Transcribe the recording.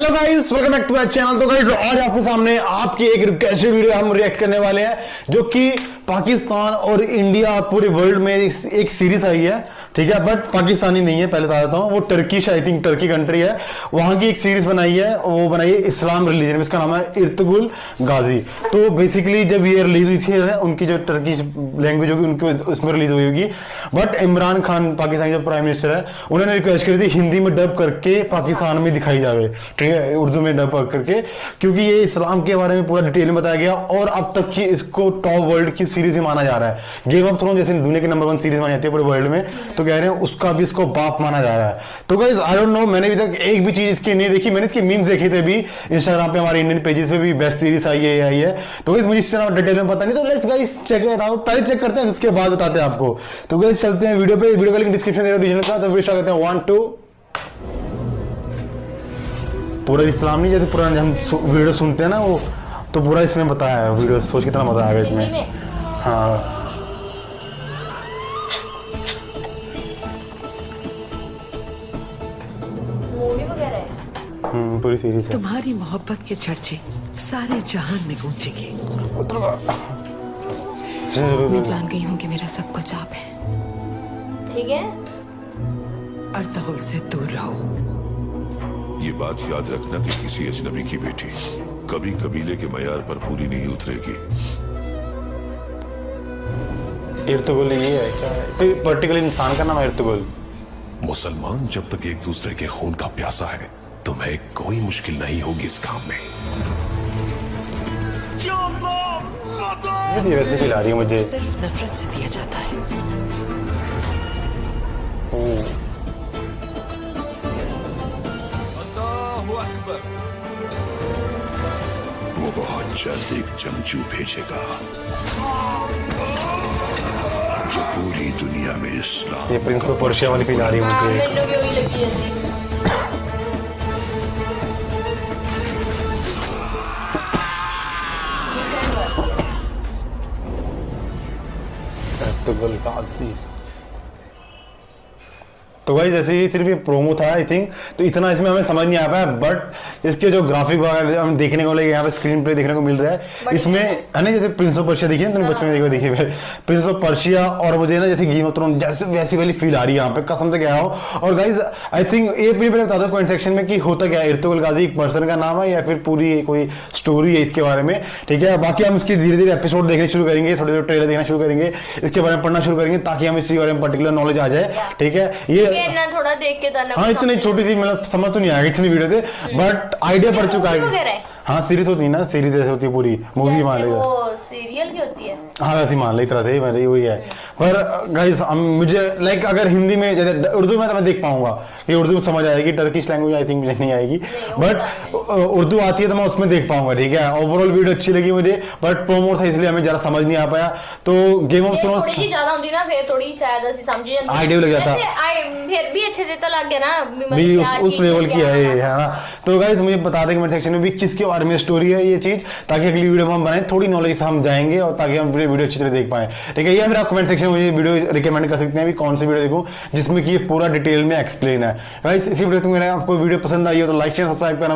Hello guys, welcome back to my channel. तो guys आज आपके सामने आपकी एक रिक्वेस्टेड वीडियो हम रिएक्ट करने वाले हैं, जो कि पाकिस्तान और इंडिया पूरे वर्ल्ड में एक सीरीज आई है, ठीक है। बट पाकिस्तानी नहीं है, पहले बता देता हूँ, वो Turkish, I think Turkey country है, वहां की एक सीरीज बनाई है। वो बनाई है इस्लाम रिलीजन में, इसका नाम है इर्तुगरुल गाजी। तो बेसिकली जब ये रिलीज हुई थी, उनकी जो टर्किश लैंग्वेज होगी उनकी उसमें रिलीज हुई होगी। बट इमरान खान पाकिस्तान जो प्राइम मिनिस्टर है, उन्होंने रिक्वेस्ट करी थी हिंदी में डब करके पाकिस्तान में दिखाई जावे, ठीक है, उर्दू में डब करके, क्योंकि ये इस्लाम के बारे में पूरा डिटेल में बताया गया और अब तक की इसको टॉप वर्ल्ड की सीरीज ही माना जा रहा है। गेम ऑफ थ्रोन जैसे दुनिया की नंबर 1 सीरीज मानी जाती है पूरे वर्ल्ड में, तो कह रहे हैं उसका भी इसको बाप माना जा रहा है। तो गाइस आई डोंट नो, मैंने अभी तक एक भी चीज इसकी नहीं देखी। मैंने इसके मीम्स देखे थे भी इंस्टाग्राम पे, हमारे इंडियन पेजेस पे भी बेस्ट सीरीज आई है। तो गाइस मुझे इससे डिटेल में पता नहीं, तो let's guys check it out. पहले चेक करते हैं, उसके बाद बताते हैं आपको। तो गाइस चलते हैं वीडियो पे। वीडियो का लिंक डिस्क्रिप्शन दे रहा हूं ओरिजिनल का। तो वीडियो स्टार्ट करते हैं 1 2। पूरा इस्लाम नहीं, जैसे पूरा हम वीडियो सुनते हैं ना, वो तो पूरा इसमें बताया है। वीडियो सोच कितना मजा आएगा इसमें। हाँ पूरी सीरीज है। तुम्हारी मोहब्बत के चर्चे सारे जहान में गूंजेंगे। मैं जान गई हूँ कि मेरा सब कुछ आप है, ठीक है। अर्तुगरुल से दूर रहो। ये बात याद रखना कि किसी अजनबी की बेटी कभी कबीले के मयार पर पूरी नहीं उतरेगी। इर्तुगरुल ये है क्या? कोई पर्टिकुलर इंसान का नाम है इर्तुगरुल? मुसलमान जब तक एक दूसरे के खून का प्यासा है, तुम्हें कोई मुश्किल नहीं होगी इस काम में। ये वैसे फील आ रही है मुझे। सिर्फ नफरत से दिया जाता है। वो बहुत जल्द एक जंगजू भेजेगा जो पूरी दुनिया में इस्लाम। ये प्रिंस ऑफ पर्शिया वाली फील आ रही है मुझे। इर्तुगरुल गाजी। तो भाई जैसे ही सिर्फ ये प्रोमो था आई थिंक, तो इतना इसमें हमें समझ नहीं आ पाया। बट इसके जो ग्राफिक वगैरह हम देखने को लगे, यहाँ पे स्क्रीन प्ले देखने को मिल रहा है इसमें, है ना। जैसे प्रिंस ऑफ पर्शिया देखी है तुमने, बचपन में देखी है प्रिंस ऑफ पर्शिया, और मुझे ना जैसे गेम ऑफ थ्रोन जैसे वैसी वाली फील आ रही है यहाँ पे, कसम से कह रहा हूँ। और गाइज आई थिंक ये भी पहले बता दो कमेंट सेक्शन में कि होता क्या है। इर्तुगरुल गाजी एक पर्सन का नाम है या फिर पूरी कोई स्टोरी है इसके बारे में, ठीक है। बाकी हम इसके धीरे धीरे एपिसोड देखने शुरू करेंगे, थोड़े थोड़े ट्रेलर देखना शुरू करेंगे, इसके बारे में पढ़ना शुरू करेंगे, ताकि हम इसी बारे में पर्टिकुलर नॉलेज आ जाए, ठीक है। ये थोड़ा देख के हाँ इतनी छोटी सी, मतलब समझ तो नहीं आएगी इतनी वीडियो से, बट आइडिया पड़ चुका है। हाँ सीरीज होती है ना, सीरीज ऐसे होती है, पूरी मूवी मान लो, वो सीरियल की होती है। हाँ वैसे मान लो, इतना थे मेरे वही है। पर गाइस मुझे लाइक अगर हिंदी में जैसे उर्दू में तो मैं देख पाऊंगा कि उर्दू समझ आएगी, टर्किश लैंग्वेज आई थिंक मुझे नहीं आएगी, बट उर्दू आती है तो मैं उसमें देख पाऊंगा, ठीक है। ओवरऑल वीडियो अच्छी लगी मुझे, बट प्रोमो था इसलिए हमें जरा समझ नहीं आ पाया। तो गेम ऑफ थ्रोन्स थोड़ी ज्यादा होती ना, फिर थोड़ी शायद ऐसी समझ आइडिया लग जाता, फिर भी अच्छे देता लग गया ना, भी उस लेवल की है ना। तो गाइस मुझे बता दें कमेंट सेक्शन में भी किसके बारे में स्टोरी है ये चीज, ताकि अगली वीडियो में हम बनाए, थोड़ी नॉलेज से हम जाएंगे और ताकि हम वीडियो अच्छी तरह देख पाए, ठीक है। या फिर आप कमेंट सेक्शन में मुझे वीडियो रिकमेंड कर सकते हैं भी कौन सी वीडियो देखूं जिसमें कि ये पूरा डिटेल में एक्सप्लेन है। गाइस इसी वीडियो में आपको वीडियो पसंद आई हो तो लाइक शेयर सब्सक्राइब करना